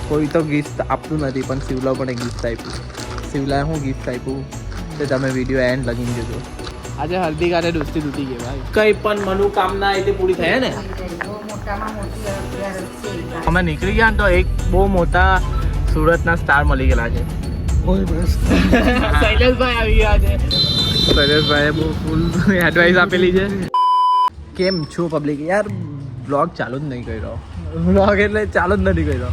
કોઈ તો ગિફ્ટ આપતું નથી પણ શિવલા પણ એક ગિફ્ટ આપ્યું. શિવલાએ હું ગિફ્ટ આપ્યું તે તમે વિડીયો એન્ડ લગીને જોજો. આજે હલ્દી ગારે દોસ્તી તૂટી ગઈ ભાઈ. કઈ પણ મનોકામના એટલે પૂરી થાય ને. અમે નીકળી ગયા ને તો એક બહુ મોટા સુરતના સ્ટાર મળી ગયેલા છે. શૈલેષભાઈ આવી ગયા છે. શૈલેષભાઈએ બહુ ફૂલ એડવાઇસ આપેલી છે. કેમ છો પબ્લિક? યાર બ્લોગ ચાલુ જ નહીં કર્યો. બ્લોગ એટલે ચાલુ જ નથી કર્યો.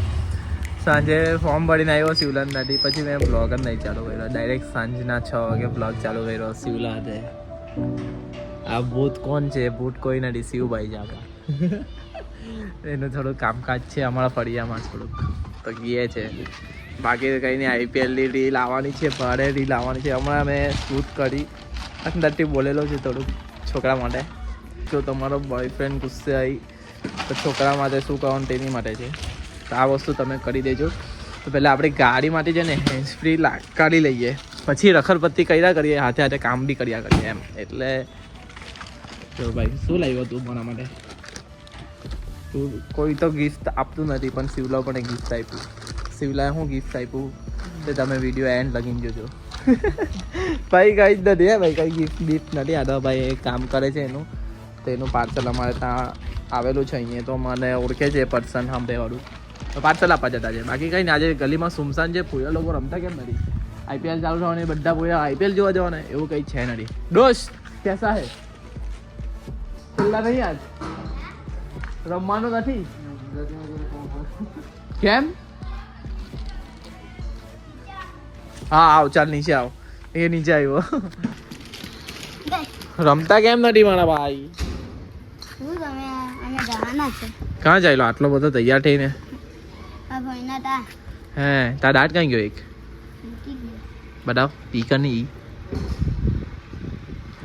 સાંજે ફોર્મ ભરીને આવ્યો શિવલાનાથી, પછી મેં બ્લોગ જ નહીં ચાલુ કર્યો. ડાયરેક્ટ સાંજના 6 વાગે બ્લોગ ચાલુ કર્યો શિવલા hatte. આ ભૂત કોણ છે? ભૂત કોઈ નથી, શિવભાઈ જ આપણા. એનું થોડું કામકાજ છે અમારા ફળિયામાં થોડુંક, તો ગયે છે. બાકી કંઈ નહીં. IPLની રીલ આવવાની છે, ભારે રીલ આવવાની છે. હમણાં મેં શૂટ કરી અંદરથી બોલેલો છે થોડુંક છોકરા માટે. જો તમારો બોયફ્રેન્ડ ગુસ્સે આવી તો છોકરા માટે શું કરવાનું તેની માટે છે. તો આ વસ્તુ તમે કરી દેજો. તો પહેલાં આપણે ગાડી માટે છે ને હેન્ડ ફ્રી કાઢી લઈએ, પછી રખડપટ્ટી કર્યા કરીએ, હાથે હાથે કામ બી કર્યા કરીએ એમ. એટલે જો ભાઈ શું લાવ્યો તું મારા માટે? તું કોઈ તો ગિફ્ટ આપતું નથી પણ શિવલા પણ એક ગિફ્ટ આપ્યું. શિવલાએ હું ગિફ્ટ આપ્યું તે તમે વિડીયો એન્ડ લગીને જોજો. ભાઈ કંઈ જ નથી હે ભાઈ, કંઈ ગિફ્ટ નથી. આ તો ભાઈ એ કામ કરે છે એનું, તો એનું પાર્સલ અમારે ત્યાં આવેલું છે અહીંયા. તો મને ઓળખે છે પર્સન સાંભળેવાળું, તો પાર્સલ આપવા જતા છે. બાકી કંઈ ને. આજે ગલીમાં સુમસાન છે. પૂરા લોકો રમતા કેમ નથી? IPL ચાલુ થવાની, બધા પૂરા IPL જોવા જવાના, એવું કંઈ છે નથી. દોસ્ત કેસા હે? ખુલ્લા નહીં આજ રમવાનું નથી કેમ? હા આવ, ચાલ નીચે આવ. એ નીચે આવ્યો. રમતા કેમ નથી મારા ભાઈ? ક્યાં ચાલ્યો આટલો બધો તૈયાર થઈને? હે તાર દાંત ક્યાં ગયો? એક બતાવ. પીકર ની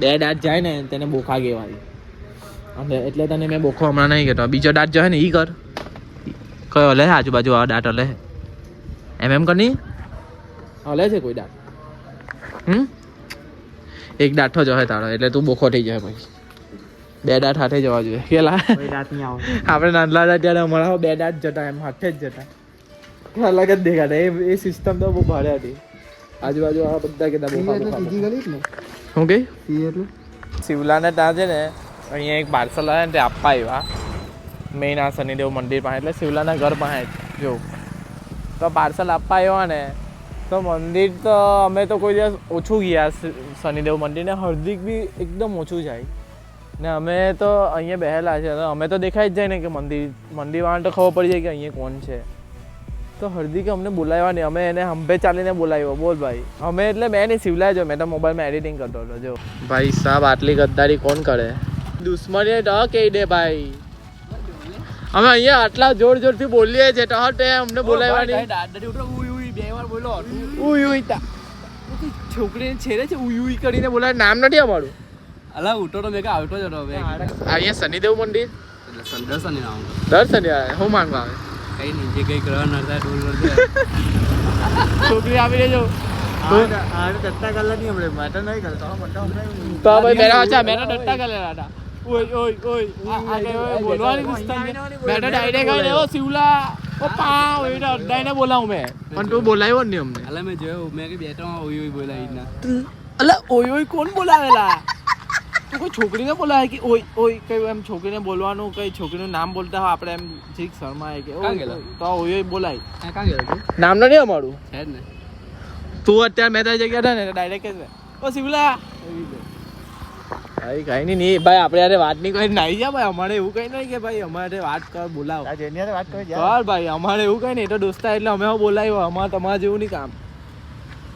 2 દાંત જાય ને તેને બોખા કહેવાય. અને એટલે તને મેં બોખો હમણાં નહીં કહેતો. બીજો દાંત જાય ને એ કર. કયો હલે? આજુબાજુ આ દાંત હલે? એમ કરની હલે છે કોઈ દાંત? એક દાંઠો જશે તારો, એટલે તું બોખો થઈ જાય ભાઈ. 2 દાંત હાથે જવા જોઈએ. કેલા આપણે નાનલા હતા ત્યારે અમારા 2 દાંત જતા, એમ હાથે જ જતા. અલગ જ દેખાતા. એ સિસ્ટમ તો બહુ ભારે હતી. આજુબાજુ આ બધા કેતા શું કે શિવલાને ત્યાં છે ને અહીંયા એક પાર્સલ આવે ને તે આપવા આવ્યા. મેઇન આ શનિદેવ મંદિર પાસે, એટલે શિવલાના ઘર પાસે જો. તો પાર્સલ આપવા આવ્યા ને તો મંદિર તો અમે તો કોઈ દિવસ ઓછું ગયા શનિદેવ મંદિરને. હર્દિક બી એકદમ ઓછું જાય ને. અમે તો અહીંયા બેહેલા છે, અમે તો દેખાઈ જ જાય ને કે મંદિરવાળાને તો ખબર પડી જાય કે અહીંયા કોણ છે. તો હર્દિકે અમને બોલાવ્યા નહીં, અમે એને હંભે ચાલીને બોલાવ્યો. બોલ ભાઈ. અમે એટલે મેં નહીં, શિવલાએ જો. મેં તો મોબાઈલમાં એડિટિંગ કરતો હતો જો. ભાઈ સાહેબ આટલી ગદ્દારી કોણ કરે? દુશ્મની તો કહી દે ભાઈ. અમે અહીંયા આટલા જોર જોરથી બોલીએ છીએ તો અમને બોલાવ્યા નહીં. છોકરીને છેડે છે ઉઈ કરીને બોલાવે. નામ નથી અમારું. અલા ઉઠો તો મેં આવતો જ હતો. અહીંયા શનિદેવ મંદિર દર્શન હું માંગવા આવે કઈ નીચે કઈ ગ્રહ નતા ડોલ નતા. છોકરી આપી દેજો. દત્તા કલા નહીં હમણાં માટે નહીં કરતો. તો ભાઈ મેરા અચ્છા મેરા દત્તા કરેલા હતા. ઓય ઓય ઓય આ કે બોલવાની ગુસ્સા મેરા ડાયરેક્ટ આવે ઓ શિવલા ઓ પાવ એડા અડાઈને બોલાવું મેં. પણ તું બોલાવ્યો નહીં અમને. અલા મેં જોયો. મેં કે બેઠો ઓય ઓય બોલાવી ના. અલા ઓય ઓય કોણ બોલાવેલા? તું કોઈ છોકરીને બોલાવે કે ઓય ઓય કઈ એમ છોકરીને બોલવાનું, કઈ છોકરીનું નામ બોલતા હોય આપણે એમ ઠીક શરમાય કે તો ઓય ઓય બોલાય. ક્યાં ગયો તું? નામ નથી અમારું છે જ ને. તું અત્યારે મેં તારી જગ્યા હતા ને ડાયરેક્ટ કે ઓ શિવલા ભાઈ કઈ નહીં ભાઈ. આપણે યાર વાત નહીં કરી નાઈ જા ભાઈ. અમારે એવું કઈ નહીં કે ભાઈ અમારે વાત કર બોલાવ વાત કર ભાઈ. અમારે એવું કઈ નહીં. એ તો દોસ્તા એટલે અમે બોલાવ્યો. અમારે તમારે જેવું નહીં કામ.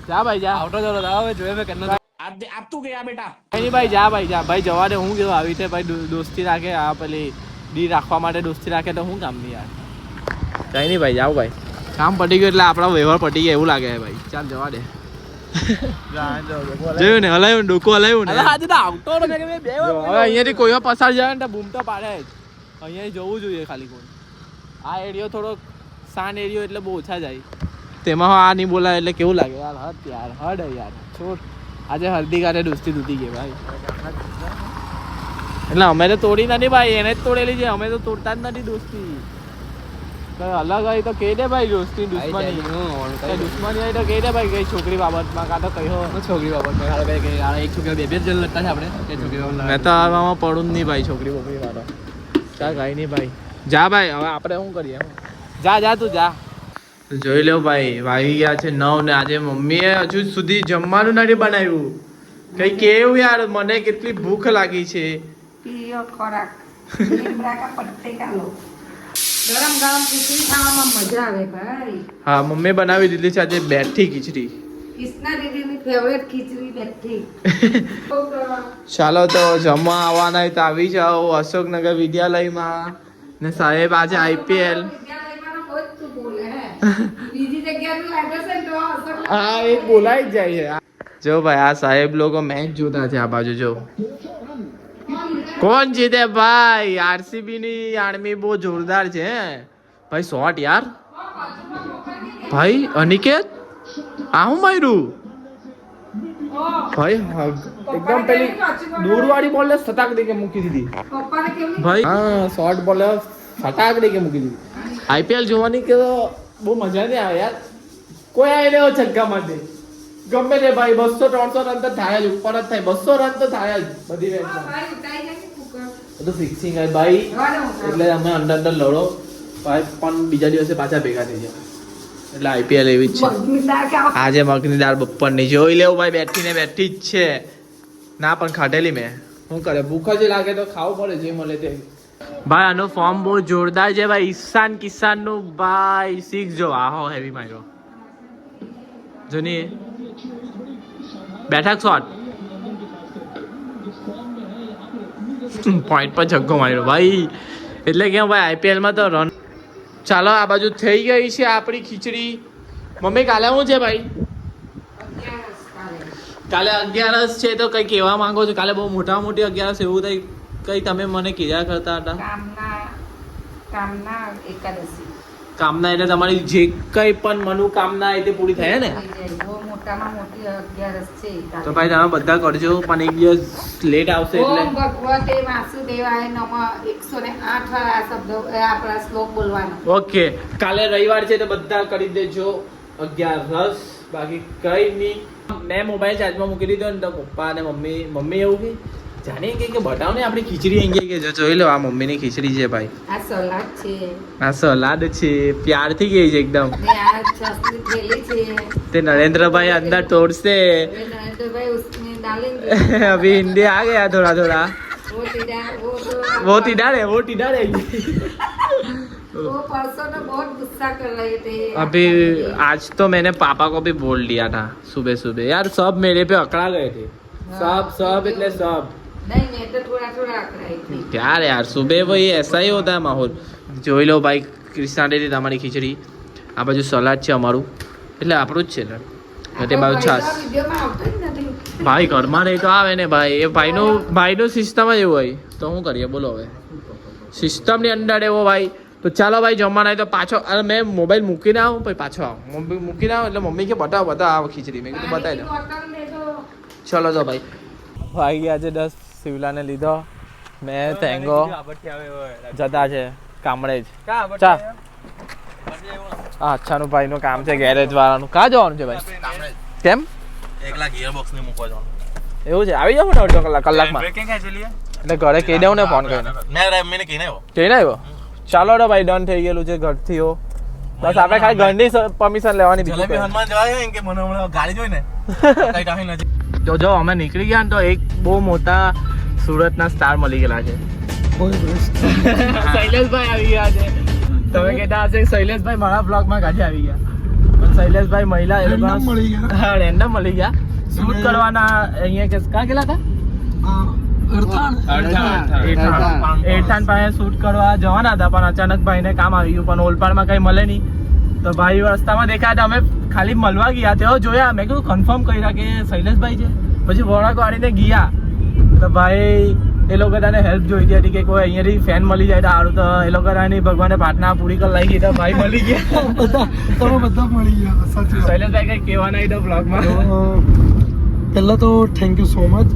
જા ભાઈ જા. આવતો જતો હવે જોયે મેં કરના આપ તું ગયા બેટા. કઈ નહીં ભાઈ જા ભાઈ જા ભાઈ. જવા દે. હું કેવું આવી રીતે ભાઈ દોસ્તી રાખે. આ પેલી ડી રાખવા માટે દોસ્તી રાખે તો હું કામ નહીં યાર. કઈ નહીં ભાઈ જાઓ ભાઈ. કામ પટી ગયું એટલે આપણા વ્યવહાર પટી ગયા એવું લાગે ભાઈ. ચાલ જવા દે. જોયું ને હલાયું ડોકો હલાયું ને. આજે તો આવતો અહીંયાથી કોઈ પસાર જાય ને તો બૂમ તો પાડે જ. અહીંયા જવું જોઈએ ખાલી કોઈ. આ એરિયો થોડો શાંત એરિયો એટલે બહુ ઓછા જાય. તેમાં આ નહીં બોલાય એટલે કેવું લાગે યાર. હદ યાર છોડ. આજે હલ્દી ગારે દોસ્તી તૂટી ગઈ ભાઈ. એટલે અમે તો તોડી નથી ભાઈ, એને જ તોડેલી છે. અમે તો તોડતા જ નથી દોસ્તી. કઈ અલગ હોય તો કહી દે ભાઈ દોસ્તી દુશ્મની કઈ દુશ્મની હોય તો કહી દે ભાઈ કઈ છોકરી બાબતમાં કાં તો કહ્યો છોકરી બાબત એક છોકરી બે જણ લડતા છે આપણે તે છોકરી બાબત મેં તો આમાં પડું જ નહીં ભાઈ છોકરી બોકરી વાળો ચાલ કાંઈ નહીં ભાઈ જા ભાઈ હવે આપણે શું કરીએ જા તું જા જોઈ લો ભાઈ વાગી ગયા છે 9 ને આજે મમ્મીએ હજુ સુધી જમવાનું નથી બનાવ્યું કઈ કેવું યાર મને કેટલી ભૂખ લાગી છે પીઓ ખોરાક લીમડા કા પત્તે કા લો ગરમ ગરમ ખીચડી ખાવામાં મજા આવે ભાઈ હા મમ્મી બનાવી દીધી છે આજે બેઠી ખીચડી કૃષ્ણા દીદીની ફેવરેટ ખીચડી બેઠી ચાલો તો જમવા આવવાના હોય તો આવી જાઓ અશોકનગર વિદ્યાલયમાં ને સાહેબ આજે આઈપીએલ બીજી જગ્યાનું એડ્રેસ તો હા એ બોલાઈ જ જાય છે જો ભાઈ આ સાહેબ લોકો મેચ જોતા છે આ બાજુ જો કોણ જીતે ભાઈ આરસીબી ની આર્મી બહુ જોરદાર છે ભાઈ શોટ યાર ભાઈ અનિકેત આ હું માર્યું ભાઈ એકદમ પેલી દૂર વાળી બોલ ને સટાક દે કે મૂકી દીધી પપ્પાને કેવી ભાઈ હા શોર્ટ બોલ સટાક દે કે મૂકી દીધી આઈપીએલ જોવાની કે બહુ મજા નહીં આવે યાર કોઈ આવે ને છગ્ગા માટે ગમે તે ભાઈ 200-300 રન તો થાય જ ઉપર જ થાય 200 રન તો થાય જ બધી મેચમાં ભાઈ ઉતાઈ જાય કે કુકર બધું ફિક્સિંગ હોય ભાઈ એટલે અમે અંડર લડો ભાઈ પણ બીજા દિવસે પાછા ભેગા થઈ જાય એટલે આઈપીએલ એવી જ છે આજે મગની દાળ બપોરની જોઈ લેવું ભાઈ બેઠી જ છે ના પણ ખાટેલી મેં શું કરે ભૂખ જ લાગે તો ખાવું પડે જે મળે તે ભાઈ આનું ફોર્મ બહુ જોરદાર છે ભાઈ ઈશાન કિસાનનું ભાઈ 6 જો આહો હેવી માર્યો જોની બેઠક શોટ પોઈન્ટ પર છગ્ગો માર્યો ભાઈ એટલે કે ભાઈ આઈપીએલમાં તો રન ચાલો આ બાજુ થઈ ગઈ છે આપણી ખીચડી મમ્મી કાલે શું છે ભાઈ કાલે 11 છે તો કઈ કહેવા માંગો છો કાલે બહુ મોટી 11 એવું થઈ કઈ તમે મને કીધા કરતા હતા કામના એકાદશી કામના એટલે તમારી જે કઈ પણ મનોકામના એ તે પૂરી થાય ને બહુ મોટામાં મોટી 11 છે તો ભાઈ તમે બધા કરજો પણ એક દિવસ લેટ આવશે એટલે ઓમ ભગવતે વાસુદેવાય નમઃ 108 વાર આ શબ્દ આપણા શ્લોક બોલવાનો ઓકે કાલે રવિવાર છે તો બધા કરી દેજો 11 બાકી કઈ નહીં મેં મોબાઈલ ચાર્જમાં મૂકી દીધો ને તો પપ્પા અને મમ્મી એવું કે જાણે કે બતાવ ને આપણી ખીચડી અહીં કે જો જોઈ લો આ મમ્મીની ખીચડી છે ભાઈ આ સલાડ છે આ સલાડ છે પ્યારથી ગઈ છે એકદમ ને આ છસની થેલી છે તે નરેન્દ્રભાઈ અંદર તોડશે ये नरेंद्र भाई उसमें डालेंगे अभी हिंदी आ गया थोड़ा थोड़ा वो टीडा वो टीडा रहे वो परसों तो बहुत गुस्सा कर रहे थे अभी आज तो मैंने पापा को भी बोल दिया था सुबह यार सब मेरे पे अकड़ा गए थे सब એટલે सब नहीं मैं तो थोड़ा अकड़ाई थी यार सुबह वही ऐसा ही होता है माहौल જોઈ લો ભાઈ કૃષ્ણા ડેરી તમારી ખીચડી આ બાજુ સલાડ છે અમારું એટલે આપણું જ છે ને તે બાજુ છાસ વિડિયોમાં આવતો જ નથી ભાઈ ઘરમાં રહી તો આવે ને ભાઈ એ ભાઈનું સિસ્ટમ જ એવું હોય તો શું કરીએ બોલો હવે સિસ્ટમની અંદર એવો ભાઈ તો ચાલો ભાઈ જમવાના હોય તો પાછો અને મેં મોબાઈલ મૂકીને આવું પછી પાછો આવું મૂકીને આવું એટલે મમ્મી કે બતાવો આવો ખીચડી મેં કીધું બતાવી દો ચલો તો ભાઈ વાગી ગયા છે 10 શિવલાને લીધો મેં તેંગો જતા છે કામડે જ ચા અચ્છાનું ભાઈનું કામ છે ગેરેજ વાળાનું કાં જવાનું છે ભાઈ કેમ એકલા ગિયર બોક્સ ને મૂકવા જવાનું એવું છે આવી જાવ ને અડધો કલાકમાં એટલે ઘરે કહી દઉં ને ફોન કરીને મેં કહીને આવ્યો ચાલો રે ભાઈ ડન થઈ ગયેલું છે ઘરથી હો બસ આપણે ખાલી ઘરની પરમિશન લેવાની બીજું કંઈ. હનુમાન જવાય કે મને હમણાં ગાડી જોઈને કઈ કાંઈ નથી જો અમે નીકળી ગયા ને તો એક બહુ મોટા સુરતના સ્ટાર મળી ગયેલા છે શૈલેષભાઈ આવી ગયા છે તમે કહેતા હશે શૈલેષભાઈ મારા બ્લોગમાં કાઢી આવી ગયા પણ શૈલેષભાઈ મહિલા રેન્ડમ મળી ગયા શૂટ કરવાના અહીંયા કે ક્યાં ગયેલા હતા એઠાણ પાસે શૂટ કરવા જવાના હતા પણ અચાનક ભાઈને કામ આવી ગયું પણ ઓલપાડમાં કઈ મળે નહીં તો ભાઈ રસ્તામાં દેખાયા અમે ખાલી મળવા ગયા તેઓ જોયા મેં કીધું કન્ફર્મ કર્યા કે શૈલેષભાઈ છે પછી વળાંક વાળીને ગયા તો ભાઈ એ લોકો તને હેલ્પ જોઈતી હતી કે કોઈ અહીંયાથી ફેન મળી જાય તો સારું તો એ લોકો ભગવાને પ્રાર્થના પૂરી કરી લાગી તો ભાઈ મળી ગયા બધા મળી ગયા સાચી વાત. શૈલેષભાઈ કઈ કહેવા નહીં તો બ્લોગમાં પહેલાં તો થેન્ક યુ સો મચ.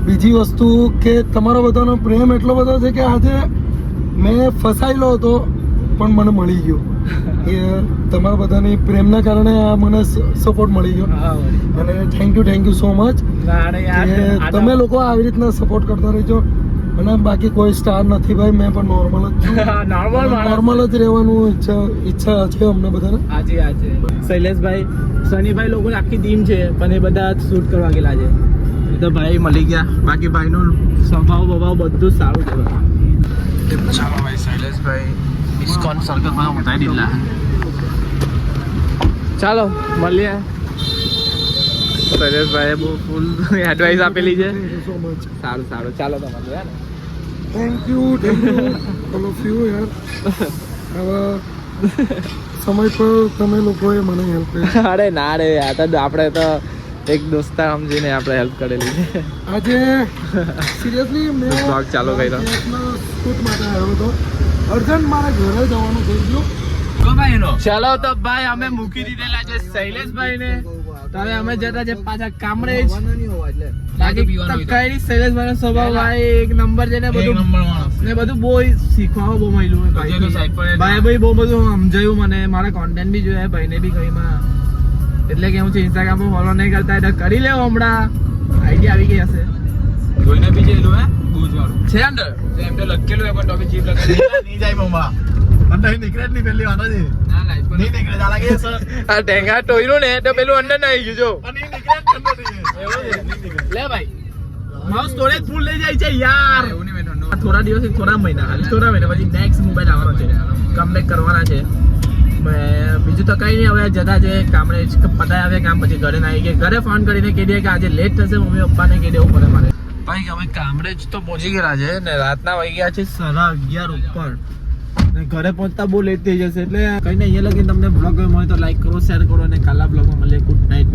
બીજી વસ્તુ કે તમારો બધાનો પ્રેમ એટલો બધો છે કે આજે મેં ફસાયેલો હતો પણ મને મળી ગયો એ તમારા બધાની પ્રેમના કારણે આ મને સપોર્ટ મળી ગયો હા વળી. અને થેન્ક યુ સો મચ ના અરે યાર આ તો- તમે લોકો આવી રીતના સપોર્ટ કરતા રહેજો અને બાકી કોઈ સ્ટાર નથી ભાઈ મેં પણ નોર્મલ જ છું નોર્મલ માણસ. નોર્મલ જ રહેવાનું ઈચ્છા છે અમને બધાને આજે શૈલેષભાઈ શનિભાઈ લોકો આખી ટીમ છે પણ એ બધા શૂટ કરવા ગયેલા છે એ તો ભાઈ મળી ગયા બાકી ભાઈનો સ્વભાવ બધું જ સારું છે ચાલો ભાઈ શૈલેષભાઈ ઇસ્કોન સર્કલમાં ઉતારી દીધા ચાલો મળીએ શૈલેષભાઈએ બહુ ફૂલ એડવાઇસ આપેલી છે સો મચ સારું ચાલો તો મળીએ ને thank you all of you યાર આવા સમય પર તમે લોકોએ મને હેલ્પ કરી અરે ના રે આ તો આપણે તો એક દોસ્તાર સમજીને આપણે હેલ્પ કરેલી છે આજે સિરિયસલી મેં Vlog ચાલુ કર્યો. શૂટ માટે આવ્યો હતો અર્જન્ટ મારા ઘરે જવાનું થઈ ગયું ચલો તો ભાઈ અમે મૂકી દીધેલા છે શૈલેષભાઈ ને તો હવે અમે જતા છે પાછા કામરેજ બાકી કઈ નહીં શૈલેષભાઈ નો સ્વભાવ ભાઈ એક નંબર છે ને બધું ને બધું બહુ શીખવા બહુ મળ્યું ભાઈ બહુ બધું સમજાયું મને મારા કોન્ટેન્ટ બી જોયા ભાઈને બી કઈમાં એટલે કે હું છે ઇન્સ્ટાગ્રામ પર ફોલો નહીં કરતા એટલે કરી લેવો હમણાં આઈડિયા આવી ગઈ હશે જોઈને બી જેલું હે બૂજ વાળું છે અંદર એમ તો લખેલું હે પણ તો બી જીપ લગાડી નહીં જાય મમ્મા અંદર નીકળે જ નહીં પહેલી વાત છે ના લાઈટ પર નહીં નીકળે જા લાગે સર આ ટેંગા ટોયરું ને તો પેલું અંદર ના આવી ગયું જો નહીં નીકળે જ અંદર નહીં એવું છે નહીં નીકળે લે ભાઈ મારું સ્ટોરેજ ફૂલ થઈ જાય છે યાર એવું નહીં બેઠો આ થોડા દિવસ થોડા મહિના પછી નેક્સ્ટ મોબાઈલ આવવાનો છે કમબેક કરવાના છે બીજું તો કઈ નહીં હવે જતા છે કામરે પતાય આવે કામ પછી ઘરે ના આવી કે ઘરે ફોન કરીને કહી દે કે આજે લેટ થશે મમ્મી પપ્પાને કહી દેવું પડે મારે ભાઈ હવે કામરેજ તો પહોંચી ગયા છે ને રાતના વાગી ગયા છે 11:30 ઉપર ને ઘરે પહોંચતા બહુ લેટ થઈ જશે એટલે કઈ નહીં અહીંયા લગી તમને બ્લોગ ગમ્યો હોય તો લાઈક કરો શેર કરો અને કાલા બ્લોગમાં મળીએ ગુડ નાઇટ